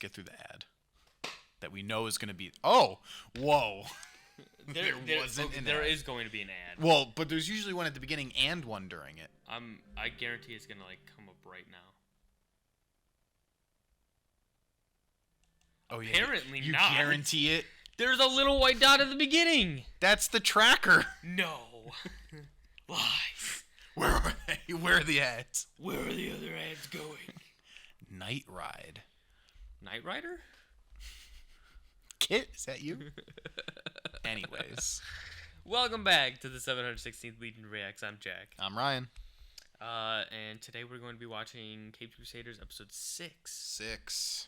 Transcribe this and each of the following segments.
get through the ad that we know is going to be. Oh, whoa! There is going to be an ad. Well, but there's usually one at the beginning and one during it. I guarantee it's gonna come up right now. Oh yeah. Apparently you not. You guarantee it? There's a little white dot at the beginning. That's the tracker. No. Lies. Where are they? Where are the ads? Where are the other ads going? Night Ride. Knight Rider? Kit, is that you? Anyways. Welcome back to the 716th Legion Reacts. I'm Jack. I'm Ryan. And today we're going to be watching Caped Crusaders episode 6.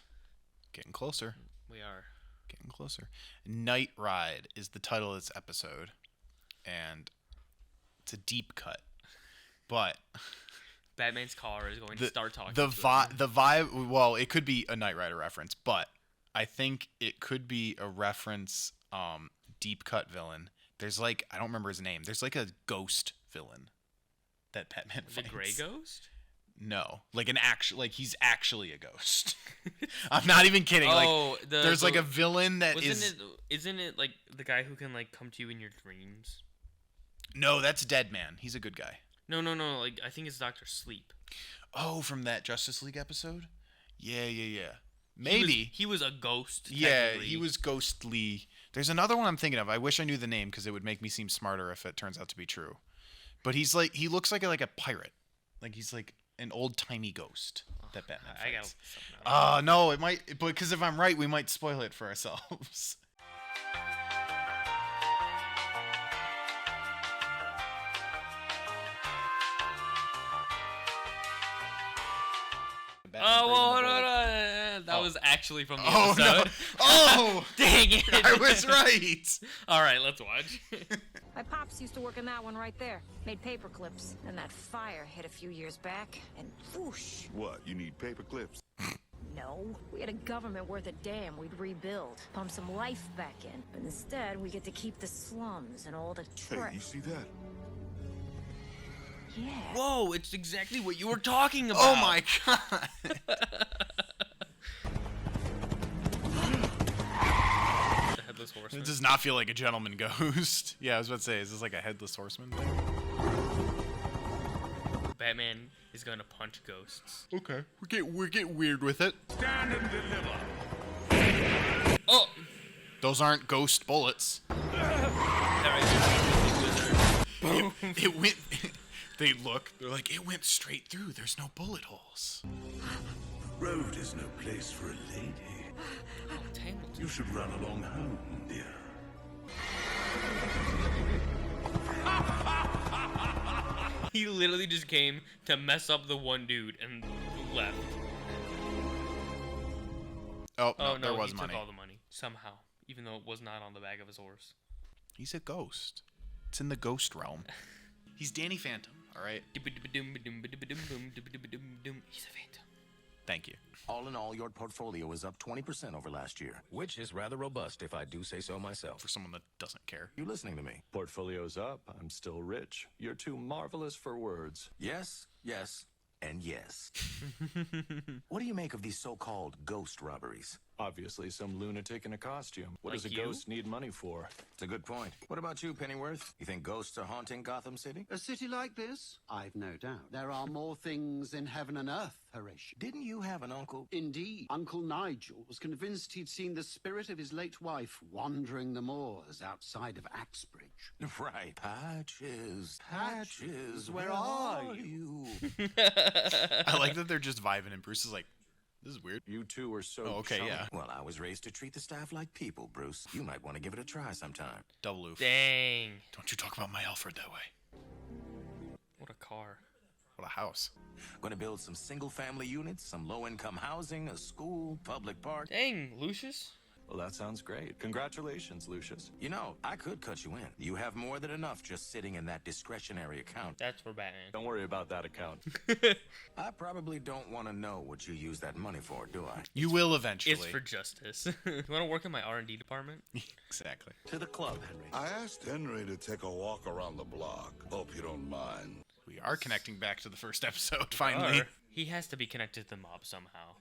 Getting closer. We are. Getting closer. Night Ride is the title of this episode. And it's a deep cut. But Batman's car is going to start talking the to him. The vibe, well, it could be a Knight Rider reference, but I think it could be a reference, deep cut villain. There's like, I don't remember his name. There's like a ghost villain that Batman fights. The Gray Ghost? No, like he's actually a ghost. I'm not even kidding. There's like a villain that Isn't it like the guy who can like come to you in your dreams? No, that's Deadman. He's a good guy. No. Like I think it's Dr. Sleep. Oh, from that Justice League episode? Yeah. Maybe he was a ghost. Yeah, he was ghostly. There's another one I'm thinking of. I wish I knew the name because it would make me seem smarter if it turns out to be true. But he looks like a pirate. Like he's like an old-timey ghost that Batman fights. No, it might, because if I'm right, we might spoil it for ourselves. That was actually from the episode. No. Oh! Dang it! I was right! All right, let's watch. My pops used to work on that one right there. Made paper clips. Then that fire hit a few years back, and whoosh. What, you need paper clips? No. We had a government worth a damn we'd rebuild. Pump some life back in. But instead, we get to keep the slums and all the Hey, you see that? Yeah. Whoa, it's exactly what you were talking about. Oh my god! The Headless Horseman. It does not feel like a gentleman ghost. Yeah, I was about to say, is this like a Headless Horseman thing? Batman is going to punch ghosts. Okay, we get weird with it. Stand and deliver. Oh! Those aren't ghost bullets. It went... They're like, it went straight through. There's no bullet holes. Road is no place for a lady. You should run along home, dear. He literally just came to mess up the one dude and left. Oh no, there was he money. took all the money somehow, even though it was not on the back of his horse. He's a ghost. It's in the ghost realm. He's Danny Phantom, all right? He's a phantom. Thank you. All in all, your portfolio is up 20% over last year, which is rather robust if I do say so myself. For someone that doesn't care. You listening to me? Portfolio's up. I'm still rich. You're too marvelous for words. Yes, and yes. What do you make of these so-called ghost robberies? Obviously some lunatic in a costume. What Like does a you? ghost need money for? It's a good point. What about you, Pennyworth? You think ghosts are haunting Gotham City? A city like this? I've no doubt. There are more things in heaven and earth, Horatio. Didn't you have an uncle? Indeed. Uncle Nigel was convinced he'd seen the spirit of his late wife wandering the moors outside of Axbridge. Right. Patches, where are you? I like that they're just vibing and Bruce is like, this is weird. You two are so okay, chummy. yeah. Well, I was raised to treat the staff like people, Bruce. You might want to give it a try sometime. Double oof. Dang. Don't you talk about my Alfred that way. What a car. What a house. Going to build some single-family units, some low-income housing, a school, public park. Dang, Lucius. Well, that sounds great. Congratulations, Lucius. You know, I could cut you in. You have more than enough just sitting in that discretionary account. That's for Batman. Don't worry about that account. I probably don't want to know what you use that money for, do I? You will eventually. It's for justice. You want to work in my R&D department? Exactly. To the club, Henry. I asked Henry to take a walk around the block. Hope you don't mind. We are connecting back to the first episode, finally. He has to be connected to the mob somehow.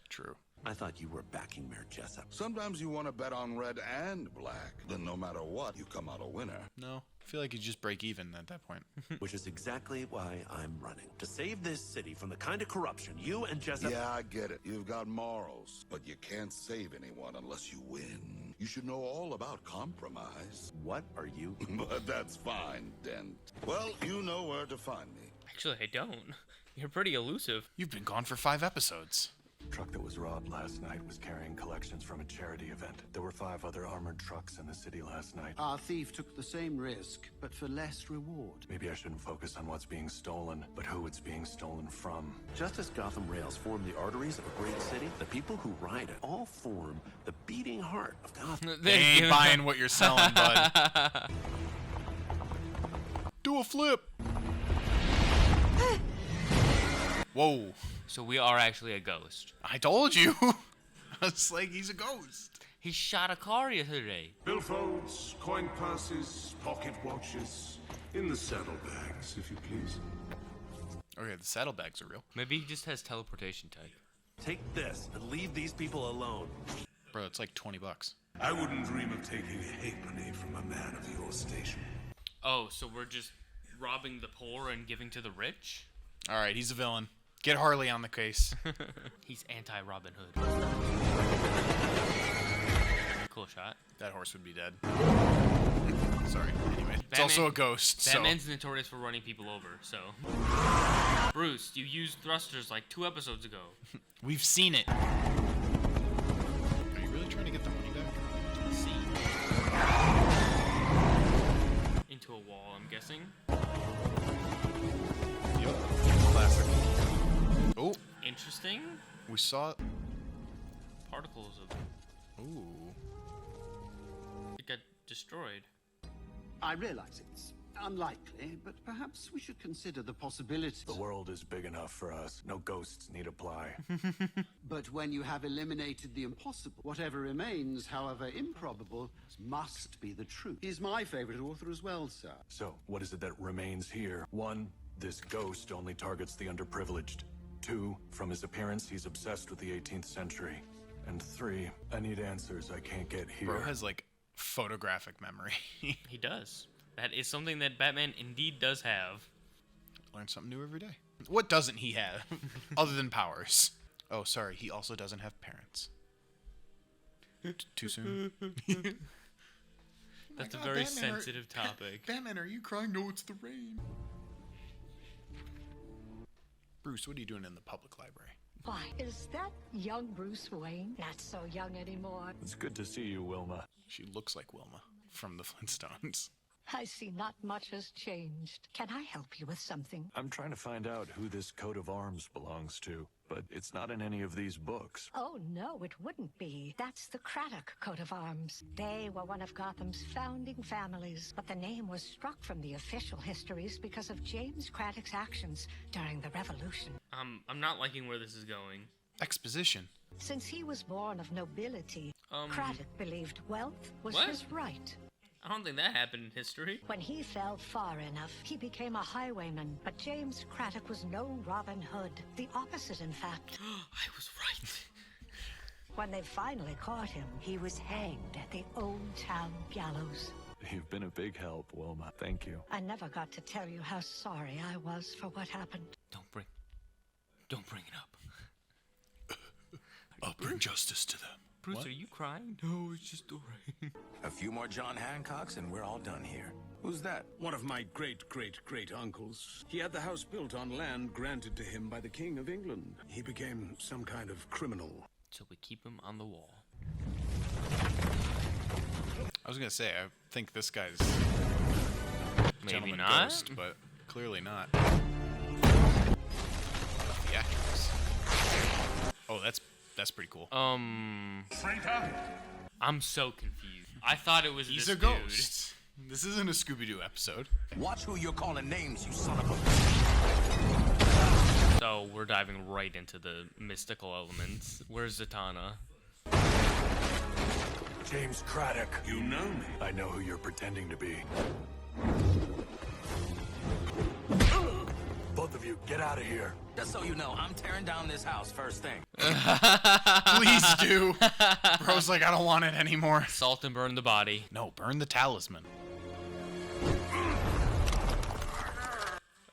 True. I thought you were backing Mayor Jessup. Sometimes you want to bet on red and black. Then no matter what, you come out a winner. No, I feel like you just break even at that point. Which is exactly why I'm running. To save this city from the kind of corruption you and Jessup... Yeah, I get it. You've got morals. But you can't save anyone unless you win. You should know all about compromise. What are you? But that's fine, Dent. Well, you know where to find me. Actually, I don't. You're pretty elusive. You've been gone for 5 episodes. The truck that was robbed last night was carrying collections from a charity event. There were 5 other armored trucks in the city last night. Our thief took the same risk, but for less reward. Maybe I shouldn't focus on what's being stolen, but who it's being stolen from. Just as Gotham rails form the arteries of a great city, the people who ride it all form the beating heart of Gotham. They ain't buying what you're selling, bud. Do a flip. Whoa. So we are actually a ghost. I told you. I was like, he's a ghost. He shot a car yesterday. Billfolds, coin purses, pocket watches, in the saddlebags, if you please. Okay, the saddlebags are real. Maybe he just has teleportation type. Take this and leave these people alone. Bro, it's like $20. I wouldn't dream of taking a halfpenny from a man of your station. Oh, so we're just robbing the poor and giving to the rich? All right, he's a villain. Get Harley on the case. He's anti-Robin Hood. Cool shot. That horse would be dead. Sorry. Anyway, it's also a ghost. Batman's notorious for running people over, so. Bruce, you used thrusters like 2 episodes ago. We've seen it. Are you really trying to get the money back? See. Into a wall, I'm guessing. Yep. Classic. Oh. Interesting. We saw. Particles of. Ooh. It got destroyed. I realize it's unlikely, but perhaps we should consider the possibility. The world is big enough for us. No ghosts need apply. But when you have eliminated the impossible, whatever remains, however improbable, must be the truth. He's my favorite author as well, sir. So, what is it that remains here? 1, this ghost only targets the underprivileged. 2, from his appearance, he's obsessed with the 18th century. And 3, I need answers I can't get here. Bro has like photographic memory. He does. That is something that Batman indeed does have. Learn something new every day. What doesn't he have other than powers? Oh, sorry. He also doesn't have parents. Too soon. That's a very sensitive topic. Batman, are you crying? No, it's the rain. Bruce, what are you doing in the public library? Why, is that young Bruce Wayne? Not so young anymore. It's good to see you, Wilma. She looks like Wilma from the Flintstones. I see not much has changed. Can I help you with something? I'm trying to find out who this coat of arms belongs to, but it's not in any of these books. Oh, no, it wouldn't be. That's the Craddock coat of arms. They were one of Gotham's founding families, but the name was struck from the official histories because of James Craddock's actions during the Revolution. I'm not liking where this is going. Exposition. Since he was born of nobility, Craddock believed wealth was What? his right. I don't think that happened in history. When he fell far enough, he became a highwayman. But James Craddock was no Robin Hood. The opposite, in fact. I was right. When they finally caught him, he was hanged at the Old Town Gallows. You've been a big help, Wilma. Thank you. I never got to tell you how sorry I was for what happened. Don't bring it up. I'll bring justice to them. Bruce, What? are you crying? No, it's just the rain. A few more John Hancocks and we're all done here. Who's that? One of my great-great-great-uncles. He had the house built on land granted to him by the King of England. He became some kind of criminal. So we keep him on the wall. I was gonna say, I think this guy's Maybe gentleman not. ghost, but clearly not. Theatrics. Oh, that's pretty cool. I'm so confused. I thought it was He's this a ghost. This isn't a Scooby-Doo episode. Watch who you're calling names, you son of a... So we're diving right into the mystical elements. Where's Zatanna? James Craddock. You know me. I know who you're pretending to be. But of you, get out of here. Just so you know, I'm tearing down this house first thing. Please do. Bro's like, I don't want it anymore. Salt and burn the body. No, burn the talisman.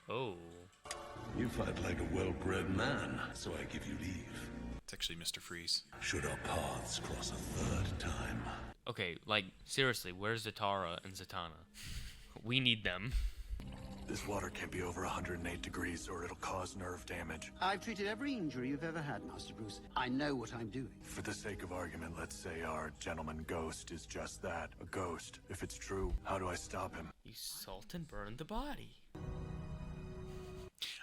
Oh. You fight like a well-bred man, so I give you leave. It's actually Mr. Freeze. Should our paths cross a third time? Okay, like, seriously, where's Zatara and Zatanna? We need them. This water can't be over 108 degrees or it'll cause nerve damage. I've treated every injury you've ever had, Master Bruce. I know what I'm doing. For the sake of argument, let's say our gentleman ghost is just that, a ghost. If it's true, how do I stop him? You salt and burn the body.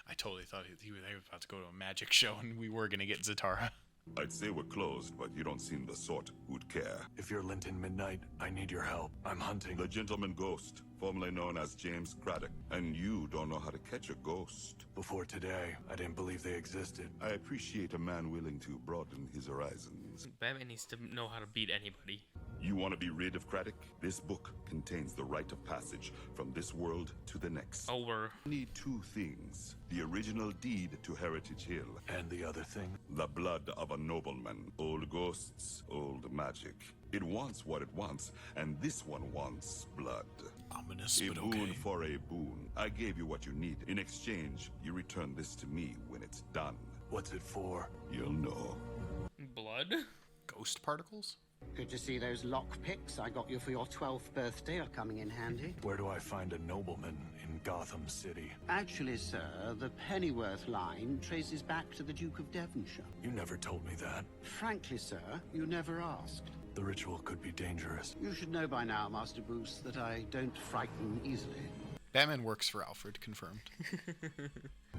I totally thought they were about to go to a magic show and we were going to get Zatara. I'd say we're closed, but you don't seem the sort who'd care. If you're Linton Midnight, I need your help. I'm hunting. The gentleman ghost, formerly known as James Craddock, and you don't know how to catch a ghost. Before today, I didn't believe they existed. I appreciate a man willing to broaden his horizons. Batman needs to know how to beat anybody. You want to be rid of Craddock? This book contains the rite of passage from this world to the next. Oh, we're... You need two things. The original deed to Heritage Hill. And the other thing? The blood of a nobleman. Old ghosts, old magic. It wants what it wants, and this one wants blood. Ominous, A but boon okay. for a boon. I gave you what you need. In exchange, you return this to me when it's done. What's it for? You'll know. Blood? Ghost particles? Good to see those lockpicks I got you for your 12th birthday are coming in handy. Where do I find a nobleman in Gotham City? Actually, sir, the Pennyworth line traces back to the Duke of Devonshire. You never told me that. Frankly, sir, you never asked. The ritual could be dangerous. You should know by now, Master Bruce, that I don't frighten easily. Batman works for Alfred, confirmed.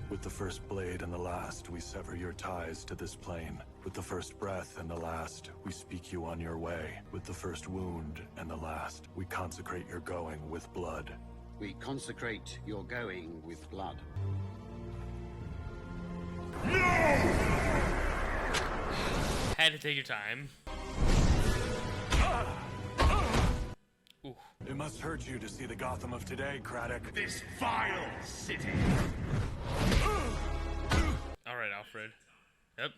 With the first blade and the last, we sever your ties to this plane. With the first breath and the last, we speak you on your way. With the first wound and the last, we consecrate your going with blood. We consecrate your going with blood. Had to take your time. Ooh. It must hurt you to see the Gotham of today, Craddock. This vile city! Alright, Alfred. Yep.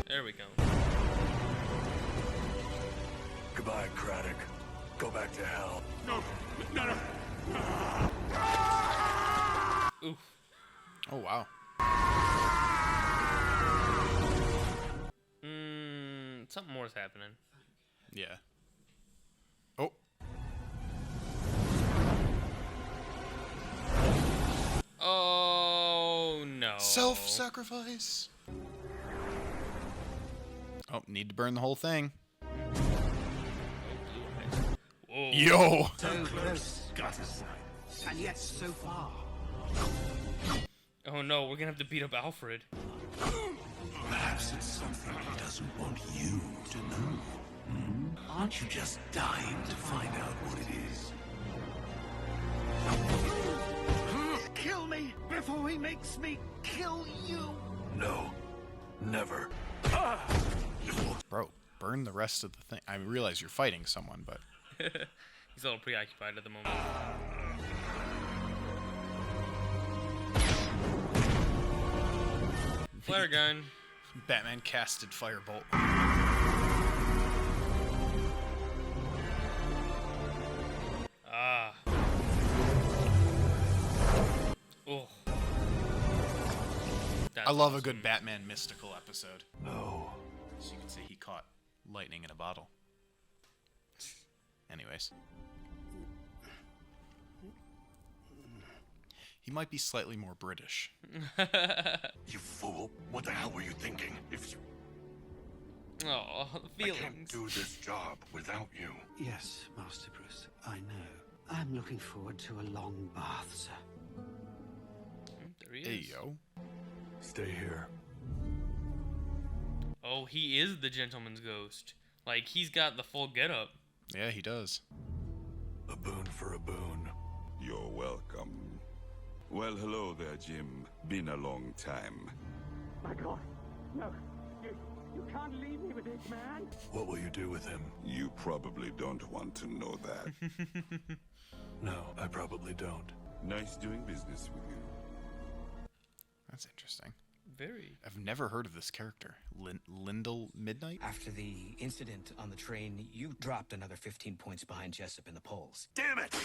There we go. Goodbye, Craddock. Go back to hell. No! Oof. Oh, wow. Something more's happening. Yeah. Oh. Oh, no. Self-sacrifice. Oh, need to burn the whole thing. Whoa. Yo! So close, and yet so far. Oh, no, we're gonna have to beat up Alfred. Perhaps it's something he doesn't want you to know. Aren't you just dying to find out what it is? Kill me before he makes me kill you. No. Never. Bro, burn the rest of the thing. I realize you're fighting someone, but... He's a little preoccupied at the moment. Flare gun. Batman casted Firebolt. Ah. Oh. That's I love a awesome. good Batman mystical episode. Oh. So you can say he caught lightning in a bottle. Anyways. He might be slightly more British. You fool. What the hell were you thinking? If you... Oh, I feelings. can't do this job without you. Yes, Master Bruce, I know. I'm looking forward to a long bath, sir. There he Hey, is. yo. Stay here. Oh, he is the gentleman's ghost. Like, he's got the full getup. Yeah, he does. A boon for a boon. You're welcome. Well, hello there, Jim. Been a long time. My God, no. You can't leave me with this man. What will you do with him? You probably don't want to know that. No, I probably don't. Nice doing business with you. That's interesting. Very. I've never heard of this character. Lyndall Midnight? After the incident on the train, you dropped another 15 points behind Jessup in the polls. Damn it! I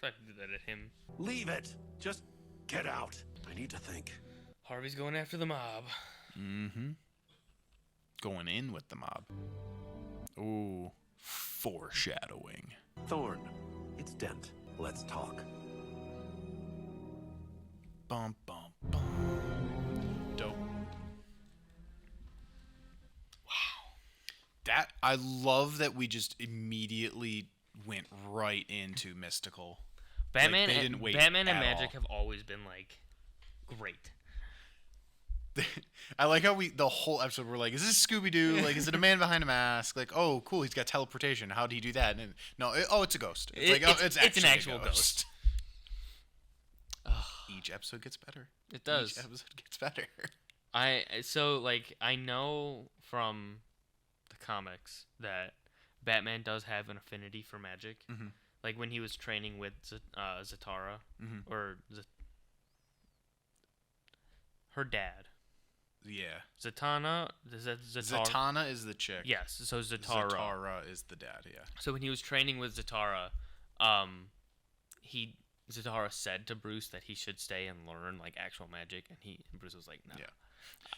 thought to do that at him. Leave it. Just get out. I need to think. Harvey's going after the mob. Mm-hmm. Going in with the mob. Ooh, foreshadowing. Thorn, it's Dent. Let's talk. Bum, bum, bum. Dope. Wow. I love that we just immediately went right into mystical. Batman, Like, they didn't wait Batman and at Magic all. have always been like great. I like how the whole episode we're like, is this Scooby-Doo? Like, is it a man behind a mask? Like, oh, cool, he's got teleportation. How did he do that? And no, it's a ghost. It's actually an actual a ghost. Each episode gets better. It does. Each episode gets better. I know from the comics that Batman does have an affinity for magic. Mm-hmm. Like when he was training with Zatara or her dad. Yeah. Zatanna, is that Zatara? Zatanna is the chick. Yes, so Zatara. Zatara is the dad, yeah. So when he was training with Zatara, Zatara said to Bruce that he should stay and learn like actual magic, and Bruce was like, "No,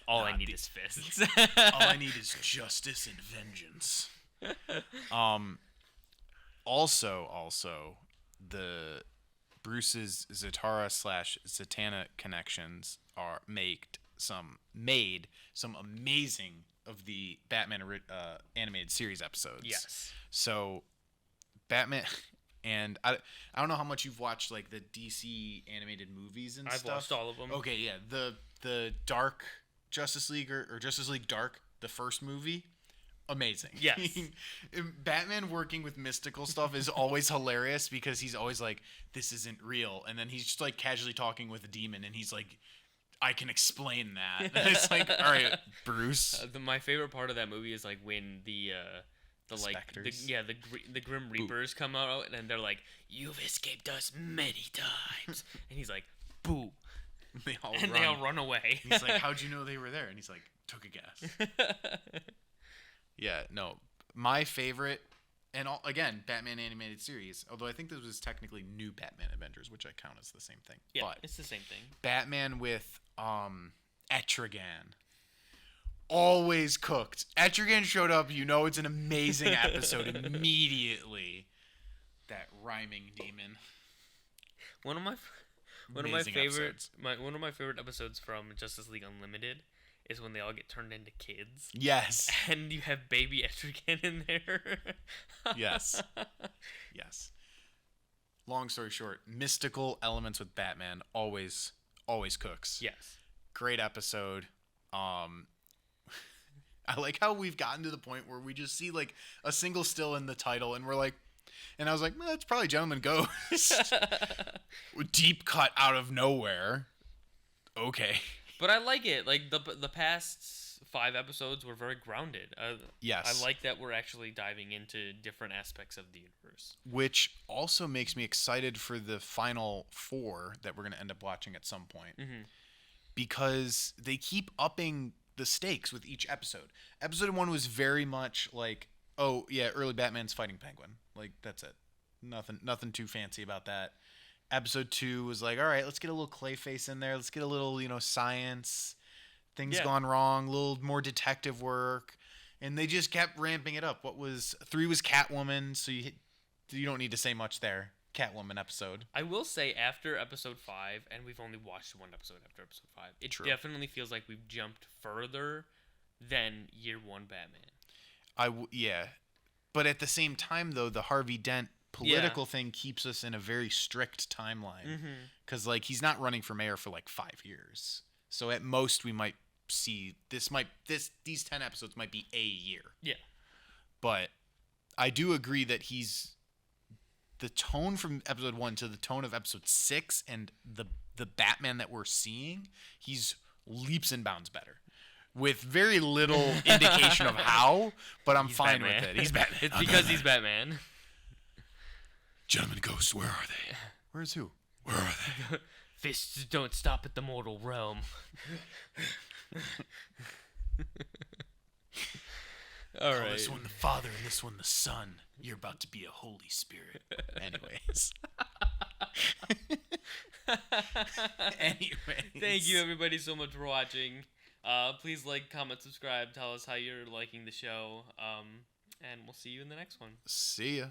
all I need is fists. All I need is justice and vengeance." Also, the Bruce's Zatara / Zatanna connections made some amazing of the Batman animated series episodes. Yes. So, Batman. And I don't know how much you've watched like the DC animated movies and stuff. I've watched all of them. Okay, yeah. The Dark Justice League or Justice League Dark, the first movie, amazing. Yes. Batman working with mystical stuff is always hilarious because he's always like, this isn't real. And then he's just like casually talking with a demon and he's like, I can explain that. And it's like, all right, Bruce. My favorite part of that movie is like when the Grim Reapers come out and they're like, "You've escaped us many times," and he's like, "Boo!" They all run away. He's like, "How'd you know they were there?" And he's like, "Took a guess." Yeah, no, my favorite, and again, Batman animated series. Although I think this was technically New Batman Adventures, which I count as the same thing. Yeah, but it's the same thing. Batman with Etrigan. Always cooked. Etrigan showed up. You know it's an amazing episode immediately. That rhyming demon. One of my favorite episodes from Justice League Unlimited is when they all get turned into kids. Yes. And you have baby Etrigan in there. Yes. Long story short, mystical elements with Batman always cooks. Yes. Great episode. I like how we've gotten to the point where we just see like a single still in the title and we're like, and I was like, it's probably Gentleman Ghost. Deep cut out of nowhere. Okay. But I like it. Like the past 5 episodes were very grounded. Yes. I like that we're actually diving into different aspects of the universe. Which also makes me excited for the final 4 that we're going to end up watching at some point. Mm-hmm. Because they keep upping the stakes with each episode. Episode 1 was very much like, oh yeah, early Batman's fighting Penguin. Like that's it. Nothing too fancy about that. Episode 2 was like, all right, let's get a little Clayface in there. Let's get a little, science. Things gone wrong. A little more detective work. And they just kept ramping it up. 3 was Catwoman, so you don't need to say much there. Catwoman episode. I will say after episode 5, and we've only watched 1 episode after episode 5, it definitely feels like we've jumped further than year 1 Batman. Yeah. But at the same time, though, the Harvey Dent political thing keeps us in a very strict timeline. Because, he's not running for mayor for, 5 years. So at most, we might see these 10 episodes might be a year. Yeah. But I do agree that the tone from episode 1 to the tone of episode 6 and the Batman that we're seeing, he's leaps and bounds better. With very little indication of how, but I'm fine Batman. with it. He's Batman. It's because he's Batman. Gentleman Ghost, where are they? Where's who? Where are they? Fists don't stop at the mortal realm. All right. This one the Father and this one the Son. You're about to be a Holy Spirit. Anyways. Thank you everybody so much for watching. Please like, comment, subscribe. Tell us how you're liking the show. And we'll see you in the next one. See ya.